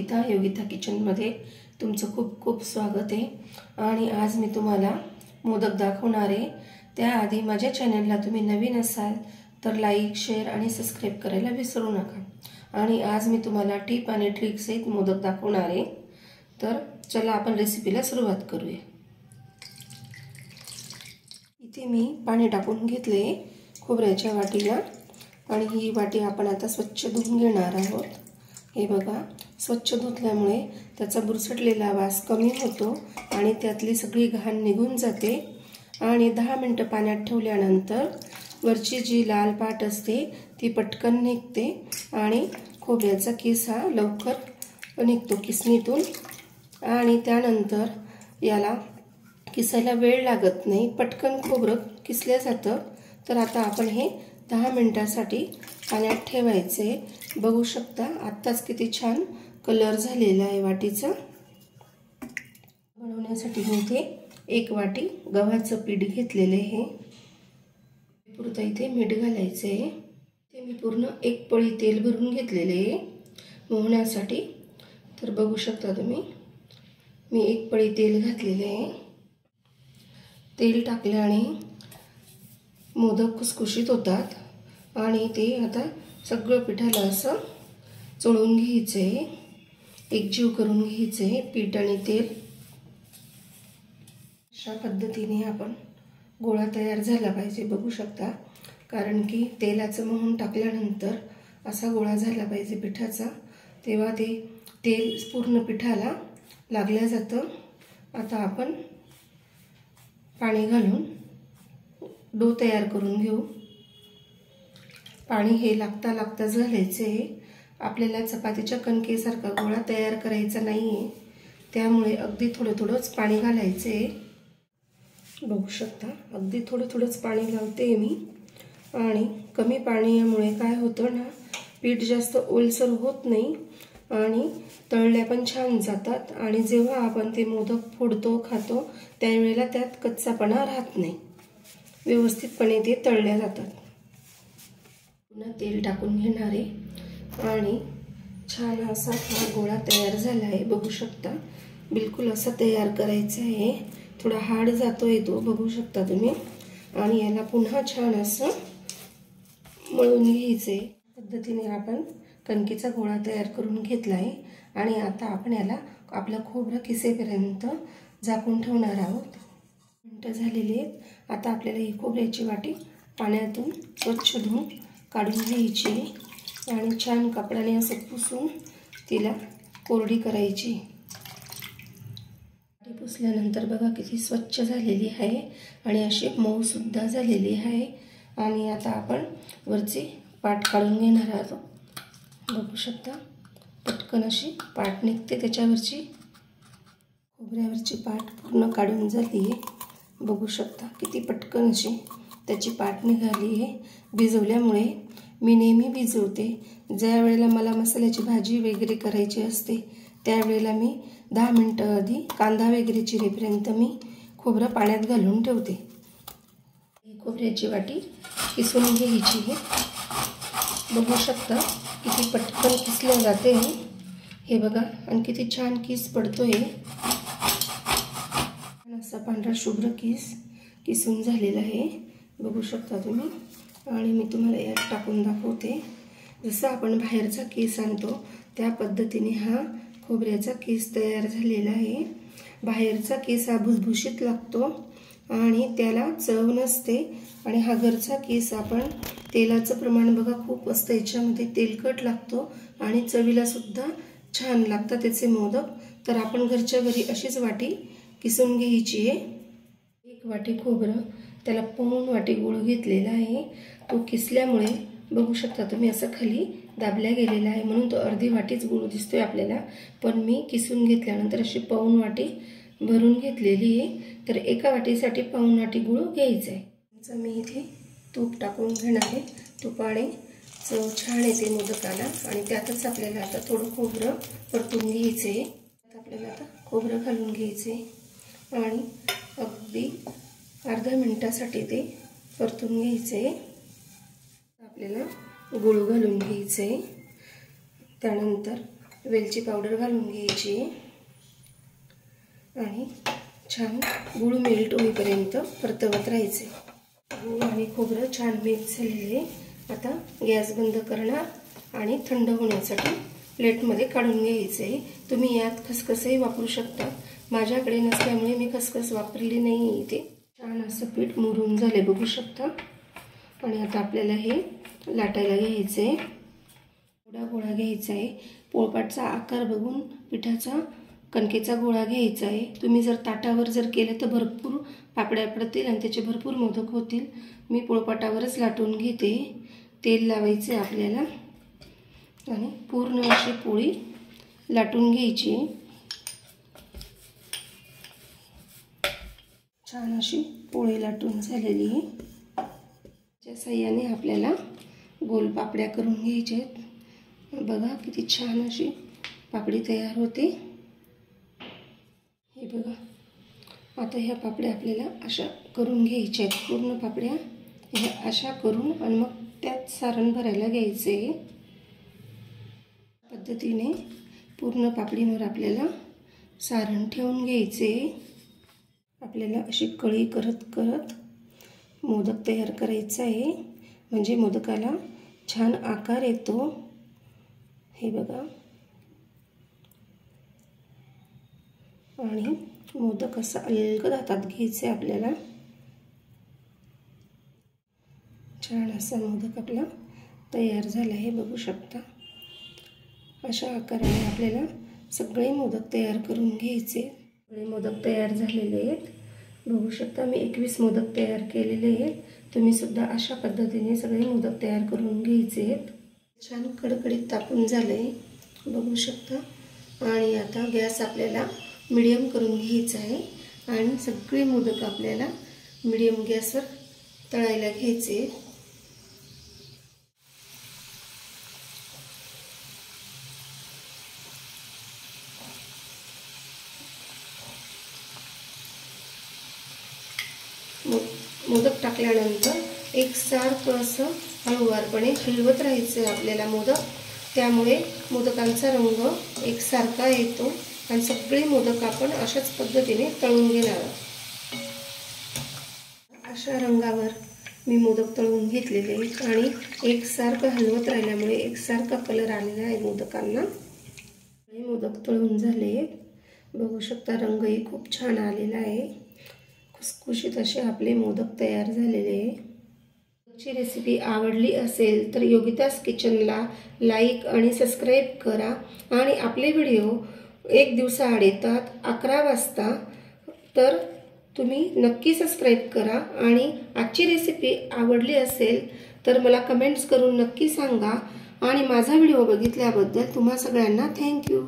योगिता किचनमध्ये तुमचं खूप खूप स्वागत आहे। आणि आज मी तुम्हाला मोदक दाखवणार आहे। त्याआधी माझ्या चॅनलला तुम्ही नवीन असाल तर लाईक, शेअर आणि सबस्क्राइब करायला विसरू नका। आणि आज मी तुम्हाला टिप आणि ट्रिक सहित मोदक दाखवणार आहे। तर चला आपण रेसिपीला सुरुवात करूया। इथे मी पाणी टाकून घेतले खोबऱ्याच्या वाटीला आणि ही वाटी आपण आता स्वच्छ धुवून घेणार आहोत। हे बघा, स्वच्छ धुतल्यामुळे त्याचा बुरसटलेला वास कमी होतो आणि त्यातली सगळी घाण निघून जाते। आणि 10 मिनिटे पाण्यात ठेवल्यानंतर वरची जी लाल पाट असते ती पटकन निघते आणि खोबऱ्याचा किस हा लवकर निघतो किसणीतून। आणि त्यानंतर याला किसायला वेळ लागत नाही, पटकन खोबरं किसलं जातं। तर आता आपण हे 10 मिनिटांसाठी पाण्यात ठेवायचे। बघू शकता आत्ताच किती छान कलर झालेला आहे वाटीचा। बनवण्यासाठी मी इथे 1 वाटी गव्हाचं पीठ घेतलेले आहे। पुरतं इथे मीठ घालायचे आहे। ते मी पूर्ण 1 पळी तेल भरून घेतलेले आहे मोहण्यासाठी। तर बघू शकता तुम्ही, मी 1 पळी तेल घातलेले आहे। तेल टाकल्याने मोदक खुसखुशीत होतात आणि ते आता सगळं पिठाला असं चोळून घ्यायचे, एकजीव करून घ्यायचे पीठ आणि तेल। अशा पद्धतीने आपण गोळा तयार झाला पाहिजे, बघू शकता। कारण की तेलाचं मोहन टाकल्यानंतर असा गोळा झाला पाहिजे पिठाचा, तेव्हा ते तेल पूर्ण पिठाला लागलं जातं। आता आपण पाणी घालून डो तयार करून घेऊ। पाणी हे लागता लागताच घालायचे। आपल्याला चपातीच्या कणकेसारखा गोळा तयार करायचा नाहीये, त्यामुळे अगदी थोडं थोडंच पाणी घालायचे। बघू शकता अगदी थोडं थोडंच पाणी लावते मी। आणि कमी पाण्यामुळे काय होतं ना, पीठ जास्त ओलसर होत नाही आणि तळल्या पण छान जातात। आणि जेव्हा आपण ते मोदक फोडतो खातो त्यावेळेला त्यात कच्चापणा राहत नाही, व्यवस्थितपणे ते तळल्या जातात। पुन्हा तेल टाकून घेणार आहे आणि छान असा हा गोळा तयार झाला आहे। बघू शकता बिलकुल असा तयार करायचा आहे। थोडा हार्ड जातोय तो, बघू शकता तुम्ही। आणि याला पुन्हा छान असं मळून घ्यायचे। पद्धतीने आपण कणकेचा गोळा तयार करून घेतला आहे आणि आता आपण याला आपलं खोबरं किसेपर्यंत झाकून ठेवणार आहोत। मिनिटं झालेली आहेत। आता आपल्याला ही खोबऱ्याची वाटी पाण्यातून स्वच्छ धुवून काढून घ्यायची आणि छान कपड्याने असं पुसून तिला कोरडी करायची। वाटी पुसल्यानंतर बघा किती स्वच्छ झालेली आहे आणि अशी मऊ सुद्धा झालेली आहे। आणि आता आपण वरची पाट काढून घेणार आहोत। बघू शकता पटकन अशी पाट निघते त्याच्यावरची। खोबऱ्यावरची पाट पूर्ण काढून झाली आहे। बघू शकता किती पटकन अशी त्याची पाट निघाली आहे। भिजवल्यामुळे मी नेहमी भिजवते, ज्या वेळेला मला मसाल्याची भाजी वगैरे करायची असते त्यावेळेला मी 10 मिनिटं आधी कांदा वगैरे चिरेपर्यंत मी खोबरं पाण्यात घालून ठेवते। खोबऱ्याची वाटी किसून घ्यायची आहे। बघू शकता किती पटकन किसले जाते हे बघा, आणि किती छान किस पडतोय। असा पांढरा शुभ्र किसून झालेला आहे, बघू शकता तुम्ही। आणि मी तुम्हाला यात टाकून दाखवते। जसं आपण बाहेरचा केस आणतो त्या पद्धतीने हा खोबऱ्याचा केस तयार झालेला आहे। बाहेरचा केस हा भुसभुशीत लागतो आणि त्याला चव नसते। आणि हा घरचा केस आपण तेलाचं प्रमाण बघा खूप असतं याच्यामध्ये, तेलकट लागतो आणि चवीला सुद्धा छान लागतात त्याचे मोदक। तर आपण घरच्या घरी अशीच वाटी किसून घ्यायची आहे। 1 वाटी खोबरं, त्याला पाऊण वाटी गूळ घेतलेला आहे। तो किसल्यामुळे बघू शकता तुम्ही असं खाली दाबल्या गेलेला आहे, म्हणून तो अर्धी वाटीच गूळ दिसतोय आपल्याला। पण मी किसून घेतल्यानंतर अशी पाऊण वाटी भरून घेतलेली आहे। तर एका वाटीसाठी पाऊण वाटी गूळ घ्यायचा आहे। मी इथे तूप टाकून घेणार आहे। तुपाने चव छान येते मोदकाला। आणि त्यातच आपल्याला आता थोडं खोबरं परतून घ्यायचे। आपल्याला आता खोबरं घालून घ्यायचे आणि अगदी अर्ध्या मिनिटासाठी ते परतून घ्यायचे। आपल्याला गूळ घालून घ्यायचे। त्यानंतर वेलची पावडर घालून घ्यायची आणि छान गूळ मेल्ट होईपर्यंत परतवत राहायचे। गूळ आणि खोबरं छान मिक्स झालेले। आता गॅस बंद करणार आणि थंड होण्यासाठी प्लेटमध्ये काढून घ्यायचे। तुम्ही यात खसखसही वापरू शकता, माझ्याकडे नसल्यामुळे मी खसखस वापरली नाही इथे। छान असं पीठ मुरून झाले बघू शकता। आणि आता आपल्याला हे लाटायला घ्यायचे। थोडा गोळा घ्यायचा आहे, पोळपाटचा आकार बघून पिठाचा कणकेचा गोळा घ्यायचा आहे। तुम्ही जर ताटावर जर केलं तर भरपूर पापड्या पडतील आणि त्याचे भरपूर मोदक होतील। मी पोळपाटावरच लाटून घेते। तेल लावायचे आपल्याला आणि पूर्ण अशी पोळी लाटून घ्यायची। छान अशी पोळी लाटून झालेली आहे। त्या साहाय्याने आपल्याला गोल पापड्या करून घ्यायच्या आहेत। बघा किती छान अशी पापडी तयार होते। हे बघा, आता ह्या पापड्या आपल्याला अशा करून घ्यायच्या आहेत। पूर्ण पापड्या ह्या अशा करून आणि मग त्यात सारण भरायला घ्यायचे। पद्धतीने पूर्ण पापडीवर आपल्याला सारण ठेवून घ्यायचे। आपल्याला अशी कळी करत करत मोदक तयार करायचा आहे, म्हणजे मोदकाला छान आकार येतो। हे बघा, आणि मोदक असा अलगद हातात घ्यायचे आपल्याला। छान असा मोदक आपला तयार झाला आहे बघू शकता। अशा आकाराने आपल्याला सगळे मोदक तयार करून घ्यायचे। सगळे मोदक तयार झालेले आहेत बघू शकता। मी 21 मोदक तयार केलेले आहेत। तुम्ही सुद्धा अशा पद्धतीने सगळे मोदक तयार करून घ्यायचे आहेत। छान कडकडीत तापून झाले बघू शकता। आणि आता गॅस आपल्याला मीडियम करून घ्यायचा आहे आणि सगळे मोदक आपल्याला मीडियम गॅसवर तळायला घ्यायचे। मोदक टाकल्यानंतर एकसारखं असं हळूवारपणे हलवत राहायचं आपल्याला मोदक, त्यामुळे मोदकांचा रंग एकसारखा येतो आणि सगळे मोदक आपण अशाच पद्धतीने तळून घेणार आहोत। अशा रंगावर मी मोदक तळून घेतलेले आहेत आणि एकसारखं हलवत राहिल्यामुळे एकसारखा कलर आलेला आहे मोदकांना। हे मोदक तळून झाले बघू शकता, रंगही खूप छान आलेला आहे। खुसखुशीत असे आपले मोदक तयार झालेले आहे। आजची रेसिपी आवडली असेल तर योगिताज किचनला लाईक आणि सबस्क्राईब करा आणि आपले व्हिडिओ एक दिवसाआड येतात 11 वाजता, तर तुम्ही नक्की सबस्क्राईब करा। आणि आजची रेसिपी आवडली असेल तर मला कमेंट्स करून नक्की सांगा। आणि माझा व्हिडिओ बघितल्याबद्दल तुम्हा सगळ्यांना थँक्यू।